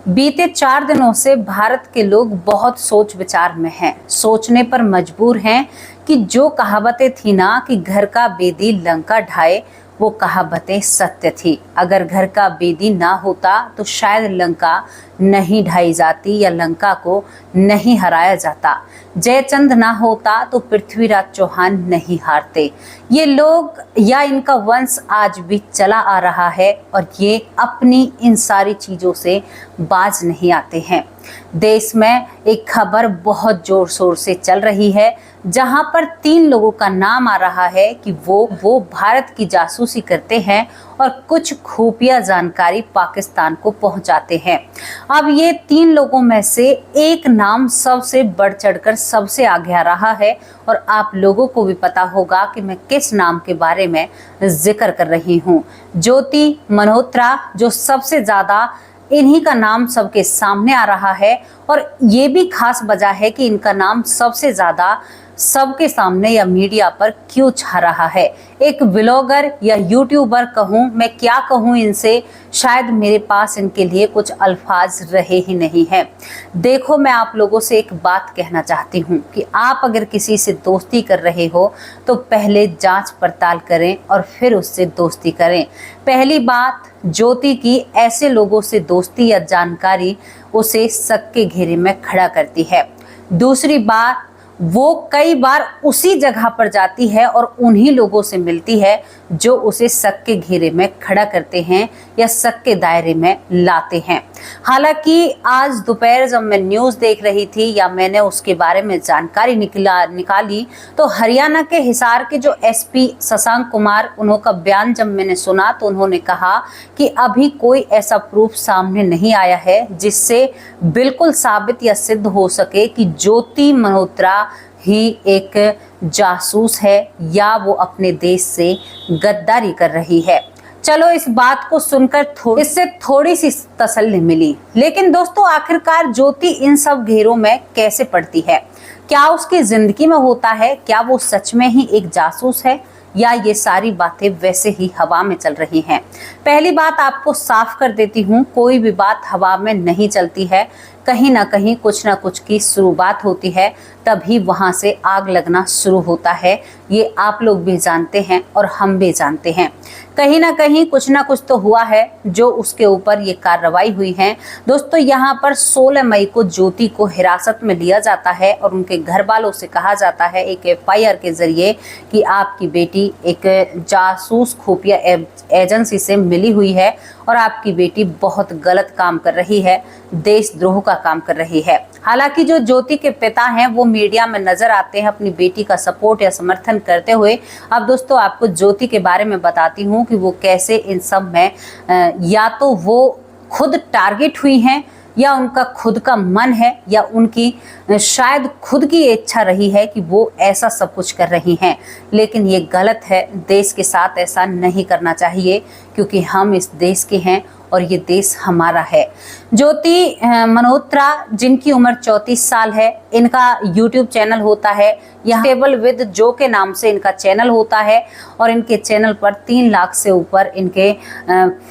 बीते 4 दिनों से भारत के लोग बहुत सोच विचार में हैं, सोचने पर मजबूर हैं कि जो कहावतें थी ना कि घर का बेदी लंका ढाए, वो कहावतें सत्य थी। अगर घर का बेदी ना होता तो शायद लंका नहीं ढाई जाती या लंका को नहीं हराया जाता। जयचंद ना होता तो पृथ्वीराज चौहान नहीं हारते। ये लोग या इनका वंश आज भी चला आ रहा है और ये अपनी इन सारी चीजों से बाज नहीं आते हैं। देश में एक खबर बहुत जोर शोर से चल रही है, जहां पर 3 लोगों का नाम आ रहा है कि वो भारत की जासूसी करते हैं और कुछ खुफिया जानकारी पाकिस्तान को पहुंचाते हैं। अब ये 3 लोगों में से एक नाम सबसे बढ़ चढ़कर सबसे आगे आ रहा है और आप लोगों को भी पता होगा कि मैं किस नाम के बारे में जिक्र कर रही हूँ। ज्योति मल्होत्रा, जो सबसे ज्यादा इन्हीं का नाम सबके सामने आ रहा है और ये भी खास वजह है कि इनका नाम सबसे ज्यादा सबके सामने या मीडिया पर क्यों छा रहा है। एक व्लॉगर या यूट्यूबर कहूँ, मैं क्या कहूँ इनसे, शायद मेरे पास इनके लिए कुछ अल्फाज रहे ही नहीं हैं। देखो, मैं आप लोगों से एक बात कहना चाहती हूँ कि आप अगर किसी से दोस्ती कर रहे हो तो पहले जांच पड़ताल करें और फिर उससे दोस्ती करें। पहली बात, ज्योति की ऐसे लोगों से दोस्ती या जानकारी उसे शक के घेरे में खड़ा करती है। दूसरी बात, वो कई बार उसी जगह पर जाती है और उन्हीं लोगों से मिलती है जो उसे शक के घेरे में खड़ा करते हैं या शक के दायरे में लाते हैं। हालांकि आज दोपहर जब मैं न्यूज़ देख रही थी या मैंने उसके बारे में जानकारी निकाली तो हरियाणा के हिसार के जो एसपी शशांक कुमार, उनका बयान जब मैंने सुना तो उन्होंने कहा कि अभी कोई ऐसा प्रूफ सामने नहीं आया है जिससे बिल्कुल साबित या सिद्ध हो सके कि ज्योति मल्होत्रा ही एक जासूस है या वो अपने देश से गद्दारी कर रही है। चलो, इस बात को सुनकर इससे थोड़ी सी तसल्ली मिली। लेकिन दोस्तों, आखिरकार ज्योति इन सब घेरों में कैसे पड़ती है? क्या उसकी जिंदगी में होता है? क्या वो सच में ही एक जासूस है या ये सारी बातें वैसे ही हवा में चल रही हैं? पहली बात आपको साफ कर देती हूँ, कोई भी बात हवा में नहीं चलती है। कहीं ना कहीं कुछ ना कुछ की शुरुआत होती है, तभी वहां से आग लगना शुरू होता है। ये आप लोग भी जानते हैं और हम भी जानते हैं। कहीं ना कहीं कुछ ना कुछ तो हुआ है जो उसके ऊपर ये कार्रवाई हुई है। दोस्तों, यहाँ पर 16 मई को ज्योति को हिरासत में लिया जाता है और उनके घर वालों से कहा जाता है एक एफआईआर के जरिए कि आपकी बेटी एक जासूस खुफिया एजेंसी से मिली हुई है और आपकी बेटी बहुत गलत काम कर रही है, देशद्रोह का काम कर रही है। हालांकि जो ज्योति के पिता हैं वो मीडिया में नजर आते हैं अपनी बेटी का सपोर्ट या समर्थन करते हुए। अब दोस्तों, आपको ज्योति के बारे में बताती हूँ कि वो कैसे इन सब में या तो वो खुद टारगेट हुई हैं या उनका खुद का मन है या उनकी शायद खुद की इच्छा रही है कि वो ऐसा सब कुछ कर रही हैं। लेकिन ये गलत है, देश के साथ ऐसा नहीं करना चाहिए क्योंकि हम इस देश के हैं और ये देश हमारा है। ज्योति मल्होत्रा, जिनकी उम्र 34 साल है, इनका यूट्यूब चैनल होता है, यहाँ टेबल विद जो के नाम से इनका चैनल होता है और इनके चैनल पर 3 लाख से ऊपर इनके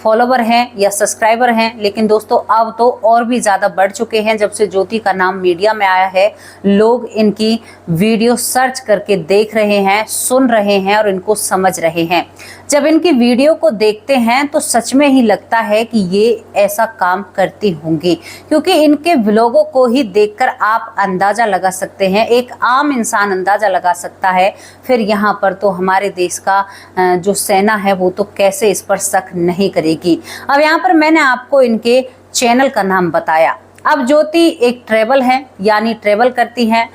फॉलोवर हैं या सब्सक्राइबर हैं। लेकिन दोस्तों, अब तो और भी ज़्यादा बढ़ चुके हैं। जब से ज्योति का नाम मीडिया में आया है, लोग इनकी वीडियो सर्च करके देख रहे हैं, सुन रहे हैं और इनको समझ रहे हैं। जब इनकी वीडियो को देखते हैं तो सच में ही लगता है कि ये ऐसा काम करती होंगी, क्योंकि इनके व्लॉगों को ही देखकर आप अंदाजा लगा सकते हैं, एक आम इंसान अंदाजा लगा सकता है। फिर यहाँ पर तो हमारे देश का जो सेना है वो तो कैसे इस पर शक नहीं करेगी। अब यहाँ पर मैंने आपको इनके चैनल का नाम बताया। अब ज्योति एक ट्रेवल है, यानी ट्रेवल करती हैं,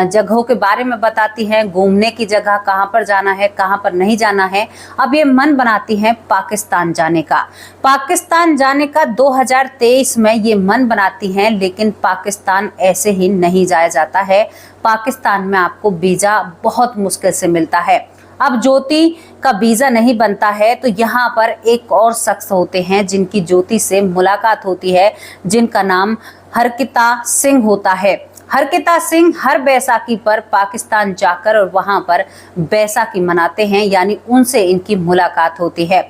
जगहों के बारे में बताती हैं, घूमने की जगह कहाँ पर जाना है, कहाँ पर नहीं जाना है। अब ये मन बनाती हैं पाकिस्तान जाने का। पाकिस्तान जाने का 2023 में ये मन बनाती हैं, लेकिन पाकिस्तान ऐसे ही नहीं जाया जाता है। पाकिस्तान में आपको वीज़ा बहुत मुश्किल से मिलता है। अब ज्योति का वीज़ा नहीं बनता है तो यहाँ पर एक और शख्स होते हैं जिनकी ज्योति से मुलाकात होती है, जिनका नाम हरकिता सिंह होता है। हरकिता सिंह हर बैसाखी पर पाकिस्तान जाकर और वहां पर बैसाखी मनाते हैं, यानी उनसे इनकी मुलाकात होती है।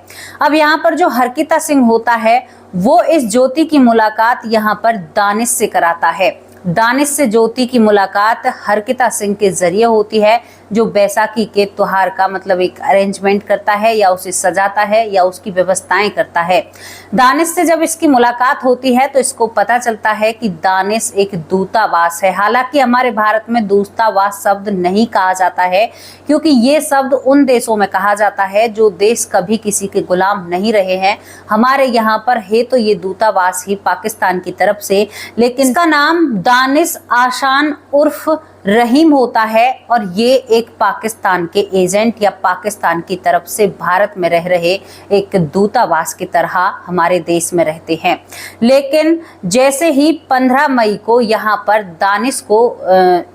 अब यहाँ पर जो हरकिता सिंह होता है वो इस ज्योति की मुलाकात यहाँ पर दानिश से कराता है। दानिश से ज्योति की मुलाकात हरकिता सिंह के जरिए होती है, जो बैसाखी के त्योहार का मतलब एक अरेंजमेंट करता है या उसे सजाता है या उसकी व्यवस्थाएं करता है। दानिश से जब इसकी मुलाकात होती है तो इसको पता चलता है कि दानिश एक दूतावास है। हालांकि हमारे भारत में दूतावास शब्द नहीं कहा जाता है, क्योंकि ये शब्द उन देशों में कहा जाता है जो देश कभी किसी के गुलाम नहीं रहे हैं। हमारे यहाँ पर है तो ये दूतावास ही पाकिस्तान की तरफ से, लेकिन इसका नाम दानिश आशान उर्फ रहीम होता है और ये एक पाकिस्तान के एजेंट या पाकिस्तान की तरफ से भारत में रह रहे एक दूतावास की तरह हमारे देश में रहते हैं। लेकिन जैसे ही 15 मई को यहाँ पर दानिश को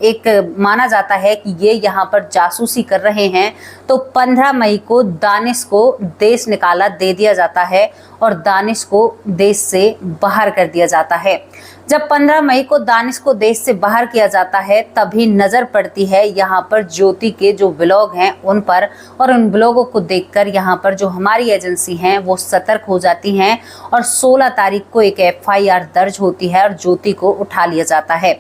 एक माना जाता है कि ये यहाँ पर जासूसी कर रहे हैं, तो 15 मई को दानिश को देश निकाला दे दिया जाता है और दानिश को देश से बाहर कर दिया जाता है। जब 15 मई को दानिश को देश से बाहर किया जाता है तभी नजर पड़ती है यहाँ पर ज्योति के जो ब्लॉग हैं उन पर, और उन ब्लॉगों को देखकर यहाँ पर जो हमारी एजेंसी हैं वो सतर्क हो जाती हैं और 16 तारीख को एक FIR दर्ज होती है और ज्योति को उठा लिया जाता है।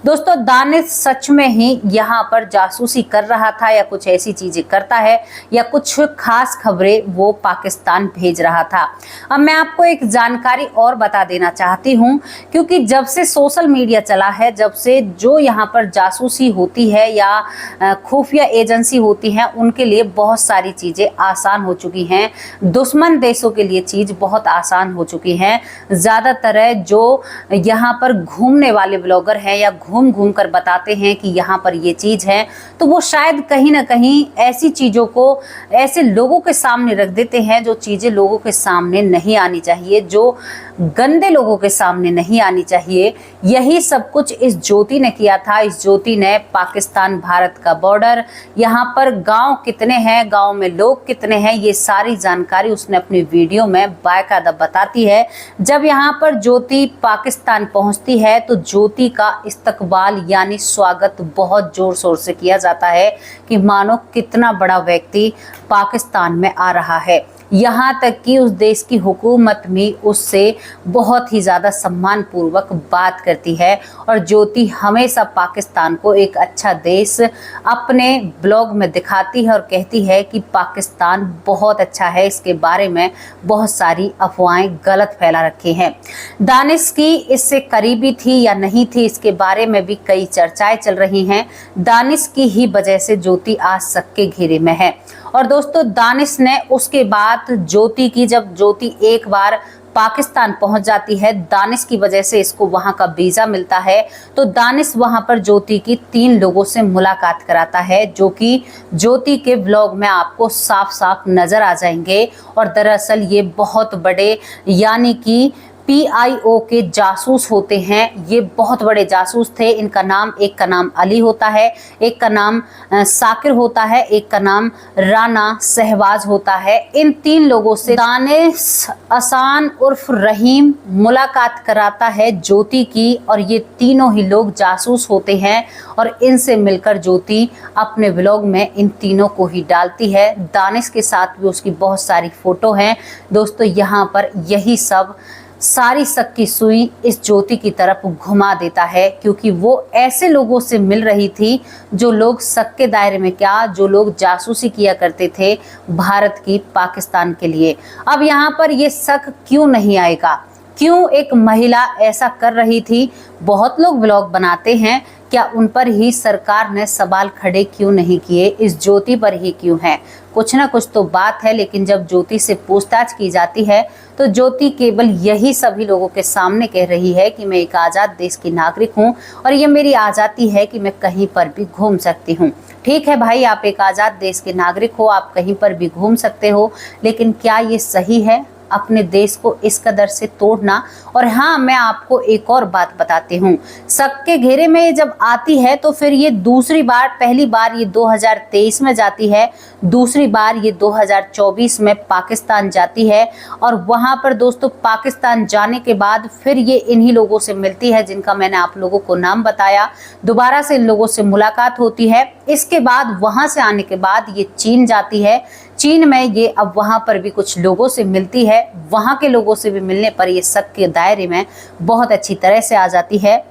दोस्तों, दानिश सच में ही यहाँ पर जासूसी कर रहा था या कुछ ऐसी चीजें करता है या कुछ खास खबरें वो पाकिस्तान भेज रहा था। अब मैं आपको एक जानकारी और बता देना चाहती हूँ, क्योंकि जब से सोशल मीडिया चला है, जब से जो यहाँ पर जासूसी होती है या खुफिया एजेंसी होती है, उनके लिए बहुत सारी चीजें आसान हो चुकी हैं। दुश्मन देशों के लिए चीज बहुत आसान हो चुकी हैं। ज्यादातर जो यहाँ पर घूमने वाले ब्लॉगर हैं या घूम घूम कर बताते हैं कि यहाँ पर ये चीज है, तो वो शायद कहीं ना कहीं ऐसी चीजों को ऐसे लोगों के सामने रख देते हैं जो चीजें लोगों के सामने नहीं आनी चाहिए, जो गंदे लोगों के सामने नहीं आनी चाहिए। यही सब कुछ इस ज्योति ने किया था। इस ज्योति ने पाकिस्तान भारत का बॉर्डर, यहाँ पर गांव कितने हैं, गांव में लोग कितने हैं, ये सारी जानकारी उसने अपनी वीडियो में बाकायदा बताती है। जब यहाँ पर ज्योति पाकिस्तान पहुंचती है तो ज्योति का इस्तकबाल यानी स्वागत बहुत जोर शोर से किया जाता है कि मानो कितना बड़ा व्यक्ति पाकिस्तान में आ रहा है। यहाँ तक कि उस देश की हुकूमत भी उससे बहुत ही ज़्यादा सम्मान पूर्वक बात करती है और ज्योति हमेशा पाकिस्तान को एक अच्छा देश अपने ब्लॉग में दिखाती है और कहती है कि पाकिस्तान बहुत अच्छा है। इसके बारे में बहुत सारी अफवाहें गलत फैला रखी हैं। दानिश की इससे करीबी थी या नहीं थी, इसके बारे में भी कई चर्चाएं चल रही हैं। दानिश की ही वजह से ज्योति आज सबके घेरे में है। और दोस्तों, दानिश ने उसके बाद ज्योति की, जब ज्योति एक बार पाकिस्तान पहुंच जाती है, दानिश की वजह से इसको वहां का वीजा मिलता है, तो दानिश वहां पर ज्योति की 3 लोगों से मुलाकात कराता है, जो कि ज्योति के व्लॉग में आपको साफ साफ नजर आ जाएंगे। और दरअसल ये बहुत बड़े यानी कि PIO के जासूस होते हैं। ये बहुत बड़े जासूस थे। इनका नाम, एक का नाम अली होता है, एक का नाम साकिर होता है, एक का नाम राना सहवाज होता है। इन 3 लोगों से दानिश आशान उर्फ रहीम मुलाकात कराता है ज्योति की, और ये तीनों ही लोग जासूस होते हैं और इनसे मिलकर ज्योति अपने व्लॉग में इन तीनों को ही डालती है। दानिश के साथ भी उसकी बहुत सारी फोटो हैं। दोस्तों, यहाँ पर यही सब सारी शक की सुई इस ज्योति की तरफ घुमा देता है, क्योंकि वो ऐसे लोगों से मिल रही थी जो लोग शक के दायरे में क्या, जो लोग जासूसी किया करते थे भारत की पाकिस्तान के लिए। अब यहाँ पर ये शक क्यों नहीं आएगा, क्यों एक महिला ऐसा कर रही थी? बहुत लोग ब्लॉग बनाते हैं, क्या उन पर ही सरकार ने सवाल खड़े क्यों नहीं किए? इस ज्योति पर ही क्यों है? कुछ ना कुछ तो बात है। लेकिन जब ज्योति से पूछताछ की जाती है तो ज्योति केवल यही सभी लोगों के सामने कह रही है कि मैं एक आज़ाद देश की नागरिक हूं और ये मेरी आज़ादी है कि मैं कहीं पर भी घूम सकती हूं। ठीक है भाई, आप एक आज़ाद देश के नागरिक हो, आप कहीं पर भी घूम सकते हो, लेकिन क्या ये सही है अपने देश को इस कदर से तोड़ना? और हाँ, मैं आपको एक और बात बताती हूँ, शक के घेरे में जब आती है तो फिर ये दूसरी बार, पहली बार ये 2023 में जाती है, दूसरी बार ये 2024 में पाकिस्तान जाती है। और वहाँ पर दोस्तों पाकिस्तान जाने के बाद फिर ये इन्हीं लोगों से मिलती है जिनका मैंने आप लोगों को नाम बताया। दोबारा से इन लोगों से मुलाकात होती है। इसके बाद वहाँ से आने के बाद ये चीन जाती है। चीन में ये अब वहां पर भी कुछ लोगों से मिलती है, वहां के लोगों से भी मिलने पर ये शक के दायरे में बहुत अच्छी तरह से आ जाती है।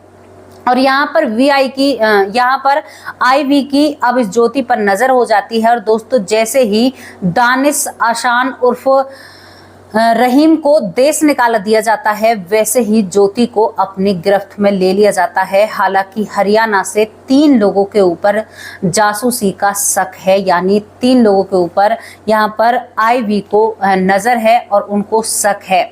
और यहाँ पर यहाँ पर आईवी की अब इस ज्योति पर नजर हो जाती है। और दोस्तों, जैसे ही दानिश आशान उर्फ रहीम को देश निकाला दिया जाता है, वैसे ही ज्योति को अपनी गिरफ्त में ले लिया जाता है। हालांकि हरियाणा से 3 लोगों के ऊपर जासूसी का शक है, यानी 3 लोगों के ऊपर यहाँ पर आईवी को नजर है और उनको शक है।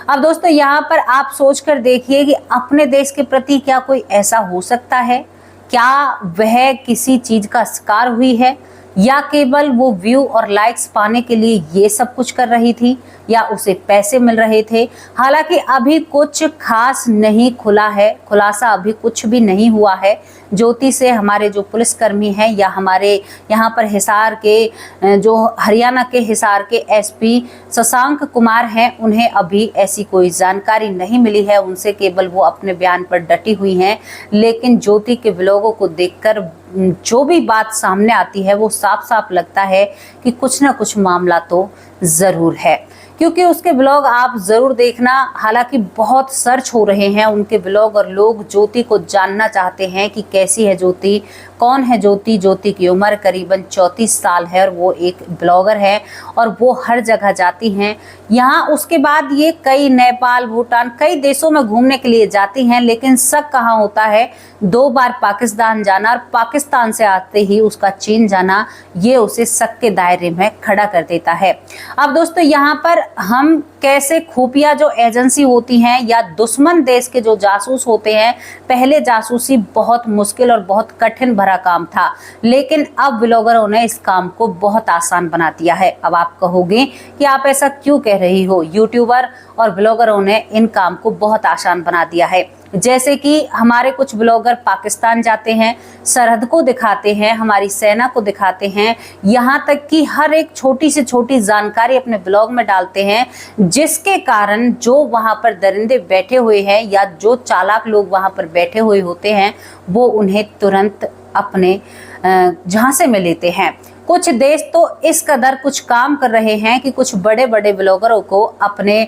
अब दोस्तों, यहाँ पर आप सोचकर देखिए कि अपने देश के प्रति क्या कोई ऐसा हो सकता है? क्या वह किसी चीज का शिकार हुई है, या केवल वो व्यू और लाइक्स पाने के लिए ये सब कुछ कर रही थी, या उसे पैसे मिल रहे थे? हालांकि अभी कुछ खास नहीं खुला है, खुलासा अभी कुछ भी नहीं हुआ है। ज्योति से हमारे जो पुलिसकर्मी हैं या हमारे यहाँ पर हिसार के जो हरियाणा के हिसार के एसपी शशांक कुमार हैं, उन्हें अभी ऐसी कोई जानकारी नहीं मिली है। उनसे केवल वो अपने बयान पर डटी हुई हैं। लेकिन ज्योति के व्लॉगों को देखकर जो भी बात सामने आती है वो साफ साफ लगता है कि कुछ ना कुछ मामला तो जरूर है, क्योंकि उसके ब्लॉग आप जरूर देखना। हालांकि बहुत सर्च हो रहे हैं उनके ब्लॉग और लोग ज्योति को जानना चाहते हैं कि कैसी है ज्योति, कौन है ज्योति। ज्योति की उम्र करीबन 34 साल है और वो एक ब्लॉगर है और वो हर जगह जाती हैं। यहाँ उसके बाद ये कई नेपाल, भूटान, कई देशों में घूमने के लिए जाती हैं। लेकिन शक कहाँ होता है, 2 बार पाकिस्तान जाना और पाकिस्तान से आते ही उसका चीन जाना, ये उसे शक के दायरे में खड़ा कर देता है। अब दोस्तों, यहाँ पर हम कैसे खुफिया जो एजेंसी होती हैं या दुश्मन देश के जो जासूस होते हैं, पहले जासूसी बहुत मुश्किल और बहुत कठिन भरा काम था, लेकिन अब ब्लॉगरों ने इस काम को बहुत आसान बना दिया है। अब आप कहोगे कि आप ऐसा क्यों कह रही हो? यूट्यूबर और ब्लॉगरों ने इन काम को बहुत आसान बना दिया है। जैसे कि हमारे कुछ ब्लॉगर पाकिस्तान जाते हैं, सरहद को दिखाते हैं, हमारी सेना को दिखाते हैं, यहाँ तक कि हर एक छोटी से छोटी जानकारी अपने ब्लॉग में डालते हैं, जिसके कारण जो वहाँ पर दरिंदे बैठे हुए हैं या जो चालाक लोग वहाँ पर बैठे हुए होते हैं, वो उन्हें तुरंत अपने झांसे में लेते हैं। कुछ देश तो इस कदर कुछ काम कर रहे हैं कि कुछ बड़े बड़े ब्लॉगरों को अपने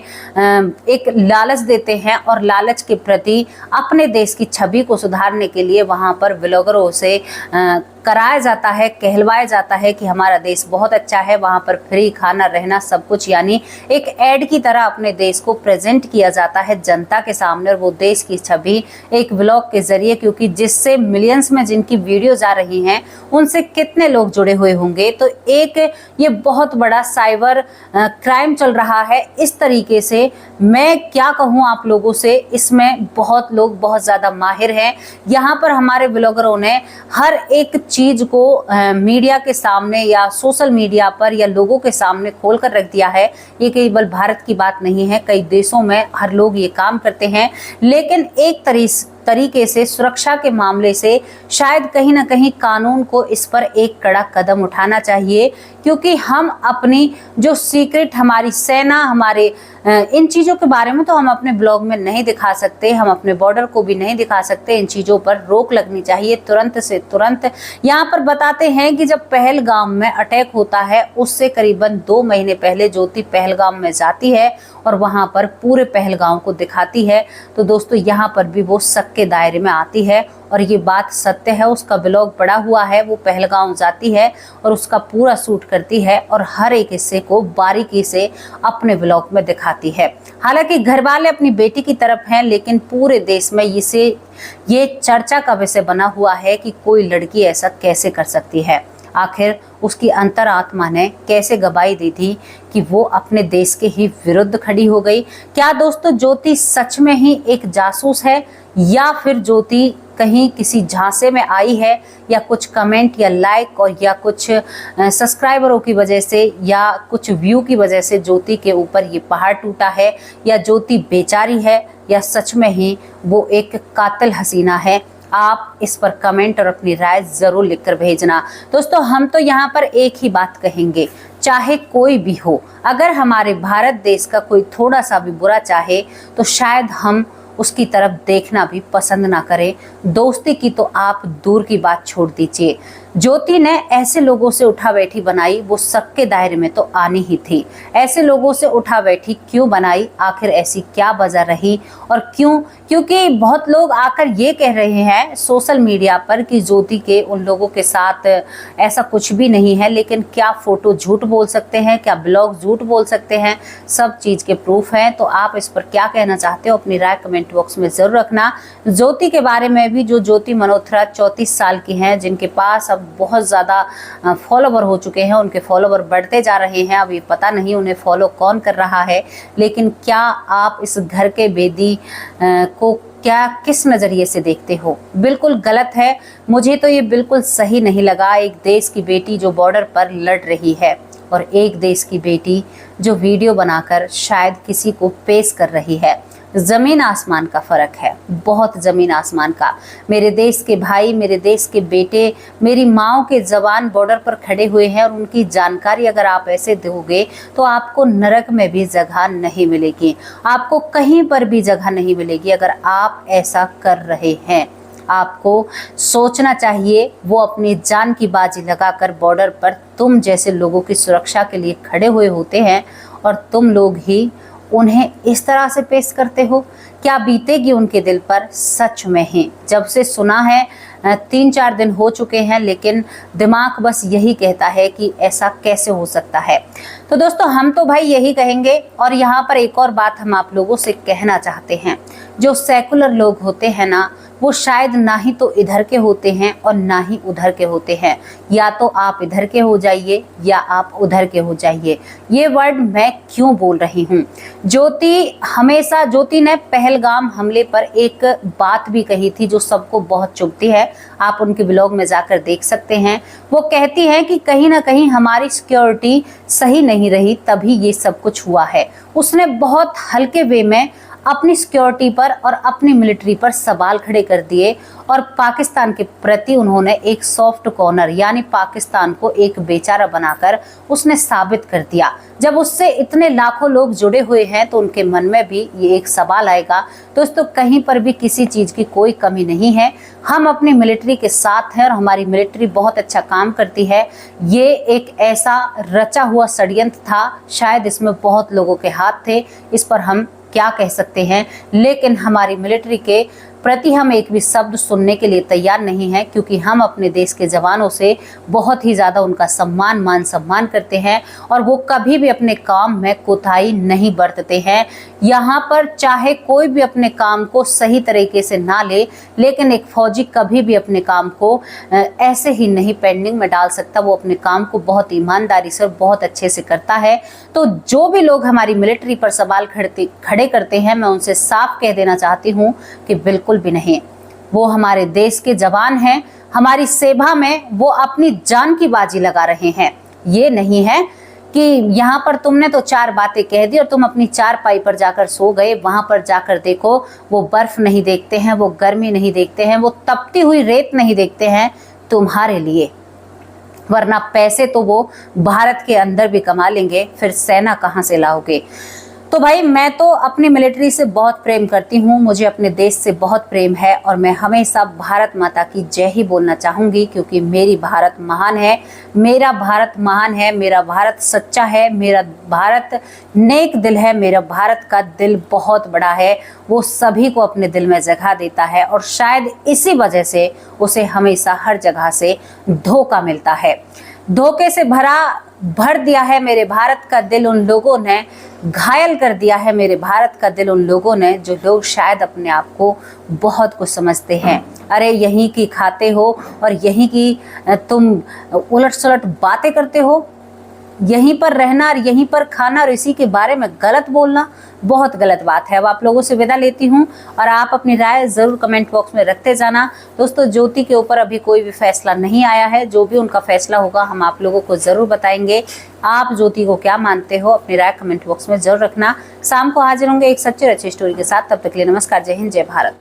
एक लालच देते हैं और लालच के प्रति अपने देश की छवि को सुधारने के लिए वहां पर ब्लॉगरों से कराया जाता है, कहलवाया जाता है कि हमारा देश बहुत अच्छा है, वहां पर फ्री खाना, रहना, सब कुछ, यानी एक ऐड की तरह अपने देश को प्रेजेंट किया जाता है जनता के सामने। और वो देश की छवि एक व्लॉग के जरिए, क्योंकि जिससे मिलियंस में जिनकी वीडियो जा रही हैं, उनसे कितने लोग जुड़े हुए होंगे। तो एक ये बहुत बड़ा साइबर क्राइम चल रहा है। इस तरीके से मैं क्या कहूँ आप लोगों से, इसमें बहुत लोग बहुत ज्यादा माहिर हैं। यहाँ पर हमारे ब्लॉगरों ने हर एक चीज को मीडिया के सामने या सोशल मीडिया पर या लोगों के सामने खोल कर रख दिया है। ये केवल भारत की बात नहीं है, कई देशों में हर लोग ये काम करते हैं। लेकिन एक तरीके से सुरक्षा के मामले से शायद कहीं ना कहीं कानून को इस पर एक कड़ा कदम उठाना चाहिए, क्योंकि हम अपनी जो सीक्रेट, हमारी सेना, हमारे इन चीज़ों के बारे में तो हम अपने ब्लॉग में नहीं दिखा सकते, हम अपने बॉर्डर को भी नहीं दिखा सकते। इन चीज़ों पर रोक लगनी चाहिए तुरंत से तुरंत। यहाँ पर बताते हैं कि जब पहलगाम में अटैक होता है, उससे करीबन 2 महीने पहले ज्योति पहलगाम में जाती है और वहाँ पर पूरे पहलगाम को दिखाती है। तो दोस्तों, यहाँ पर भी वो शक के दायरे में आती है और ये बात सत्य है। उसका ब्लॉग पड़ा हुआ है, वो पहलगाम जाती है और उसका पूरा शूट करती है और हर एक हिस्से को बारीकी से अपने ब्लॉग में दिखाती है। हालांकि घर वाले अपनी बेटी की तरफ हैं, लेकिन पूरे देश में ये चर्चा का विषय बना हुआ है कि कोई लड़की ऐसा कैसे कर सकती है। आखिर उसकी अंतरात्मा ने कैसे गवाही दी थी कि वो अपने देश के ही विरुद्ध खड़ी हो गई? क्या दोस्तों ज्योति सच में ही एक जासूस है, या फिर ज्योति कहीं किसी झांसे में आई है, या कुछ कमेंट या लाइक और या कुछ सब्सक्राइबरों की वजह से या कुछ व्यू की वजह से ज्योति के ऊपर ये पहाड़ टूटा है, या ज्योति बेचारी है, या सच में ही वो एक कातिल हसीना है? आप इस पर कमेंट और अपनी राय जरूर लिखकर भेजना। दोस्तों, हम तो यहाँ पर एक ही बात कहेंगे, चाहे कोई भी हो, अगर हमारे भारत देश का कोई थोड़ा सा भी बुरा चाहे तो शायद हम उसकी तरफ देखना भी पसंद ना करें। दोस्ती की तो आप दूर की बात छोड़ दीजिए। ज्योति ने ऐसे लोगों से उठा बैठी बनाई, वो सबके दायरे में तो आनी ही थी। ऐसे लोगों से उठा बैठी क्यों बनाई, आखिर ऐसी क्या वजह रही और क्यों? क्योंकि बहुत लोग आकर ये कह रहे हैं सोशल मीडिया पर कि ज्योति के उन लोगों के साथ ऐसा कुछ भी नहीं है। लेकिन क्या फोटो झूठ बोल सकते हैं, क्या ब्लॉग झूठ बोल सकते हैं? सब चीज के प्रूफ हैं। तो आप इस पर क्या कहना चाहते हो, अपनी राय कमेंट बॉक्स में जरूर रखना। ज्योति के बारे में भी, जो ज्योति मल्होत्रा 34 साल की हैं, जिनके पास अब बहुत ज्यादा फॉलोवर हो चुके हैं, उनके फॉलोवर बढ़ते जा रहे हैं। अभी पता नहीं उन्हें फॉलो कौन कर रहा है। लेकिन क्या आप इस घर के बेदी को क्या किस नजरिए से देखते हो? बिल्कुल गलत है। मुझे तो ये बिल्कुल सही नहीं लगा। एक देश की बेटी जो बॉर्डर पर लड़ रही है और एक देश की बेटी जो वीडियो बनाकर शायद किसी को पेश कर रही है। जमीन आसमान का फर्क है, बहुत जमीन आसमान का। मेरे देश के भाई, मेरे देश के बेटे, मेरी माओ के जवान बॉर्डर पर खड़े हुए हैं और उनकी जानकारी अगर आप ऐसे दोगे तो आपको नरक में भी जगह नहीं मिलेगी, आपको कहीं पर भी जगह नहीं मिलेगी अगर आप ऐसा कर रहे हैं। आपको सोचना चाहिए। वो अपनी जान की बाजी लगाकर बॉर्डर पर तुम जैसे लोगों की सुरक्षा के लिए खड़े हुए होते हैं और तुम लोग ही उन्हें इस तरह से पेश करते हो। क्या बीतेगी उनके दिल पर? सच में ही जब से सुना है 3-4 दिन हो चुके हैं, लेकिन दिमाग बस यही कहता है कि ऐसा कैसे हो सकता है। तो दोस्तों, हम तो भाई यही कहेंगे। और यहाँ पर एक और बात हम आप लोगों से कहना चाहते हैं। जो सेकुलर लोग होते हैं ना, वो शायद ना ही तो इधर के होते हैं और ना ही उधर के होते हैं। या तो आप इधर के हो जाइए या आप उधर के हो जाइए। ये वर्ड मैं क्यों बोल रही हूँ? ज्योति ने पहलगाम हमले पर एक बात भी कही थी जो सबको बहुत चुभती है। आप उनके ब्लॉग में जाकर देख सकते हैं। वो कहती हैं कि कहीं ना कहीं हमारी सिक्योरिटी सही नहीं रही, तभी ये सब कुछ हुआ है। उसने बहुत हल्के वे में अपनी सिक्योरिटी पर और अपनी मिलिट्री पर सवाल खड़े कर दिए और पाकिस्तान के प्रति उन्होंने एक सॉफ्ट कॉर्नर यानी पाकिस्तान को एक बेचारा बनाकर उसने साबित कर दिया। जब उससे इतने लाखों लोग जुड़े हुए हैं तो उनके मन में भी ये एक सवाल आएगा। दोस्तों, कहीं पर भी किसी चीज की कोई कमी नहीं है। हम अपनी मिलिट्री के साथ हैं और हमारी मिलिट्री बहुत अच्छा काम करती है। ये एक ऐसा रचा हुआ षड्यंत्र था, शायद इसमें बहुत लोगों के हाथ थे, इस पर हम क्या कह सकते हैं। लेकिन हमारी मिलिट्री के प्रति हम एक भी शब्द सुनने के लिए तैयार नहीं हैं, क्योंकि हम अपने देश के जवानों से बहुत ही ज़्यादा उनका मान सम्मान करते हैं और वो कभी भी अपने काम में कोताही नहीं बरतते हैं। यहाँ पर चाहे कोई भी अपने काम को सही तरीके से ना ले, लेकिन एक फौजी कभी भी अपने काम को ऐसे ही नहीं पेंडिंग में डाल सकता। वो अपने काम को बहुत ईमानदारी से और बहुत अच्छे से करता है। तो जो भी लोग हमारी मिलिट्री पर सवाल खड़े करते हैं, मैं उनसे साफ कह देना चाहती हूँ कि बिल्कुल भी नहीं। वो हमारे देश के जवान हैं, हमारी सेवा में वो अपनी जान की बाजी लगा रहे हैं। ये नहीं है कि यहाँ पर तुमने तो 4 बातें कह दी और तुम अपनी चारपाई पर जाकर सो गए। वहां पर जाकर देखो, वो बर्फ नहीं देखते हैं, वो गर्मी नहीं देखते हैं, वो तपती हुई रेत नहीं देखते हैं तुम्हारे लिए। वरना पैसे तो वो भारत के अंदर भी कमा लेंगे, फिर सेना कहाँ से लाओगे? तो भाई, मैं तो अपनी मिलिट्री से बहुत प्रेम करती हूँ, मुझे अपने देश से बहुत प्रेम है और मैं हमेशा भारत माता की जय ही बोलना चाहूँगी, क्योंकि मेरी भारत महान है, मेरा भारत महान है, मेरा भारत सच्चा है, मेरा भारत नेक दिल है, मेरा भारत का दिल बहुत बड़ा है। वो सभी को अपने दिल में जगह देता है और शायद इसी वजह से उसे हमेशा हर जगह से धोखा मिलता है। धोखे से भर दिया है मेरे भारत का दिल उन लोगों ने, घायल कर दिया है मेरे भारत का दिल उन लोगों ने, जो लोग शायद अपने आप को बहुत कुछ समझते हैं। अरे यहीं की खाते हो और यहीं की तुम उलट सुलट बातें करते हो। यहीं पर रहना और यहीं पर खाना और इसी के बारे में गलत बोलना बहुत गलत बात है। अब आप लोगों से विदा लेती हूं और आप अपनी राय जरूर कमेंट बॉक्स में रखते जाना। दोस्तों, ज्योति के ऊपर अभी कोई भी फैसला नहीं आया है, जो भी उनका फैसला होगा हम आप लोगों को जरूर बताएंगे। आप ज्योति को क्या मानते हो, अपनी राय कमेंट बॉक्स में जरूर रखना। शाम को हाजिर होंगे एक सच्ची और अच्छी स्टोरी के साथ। तब तक के लिए नमस्कार, जय हिंद, जय भारत।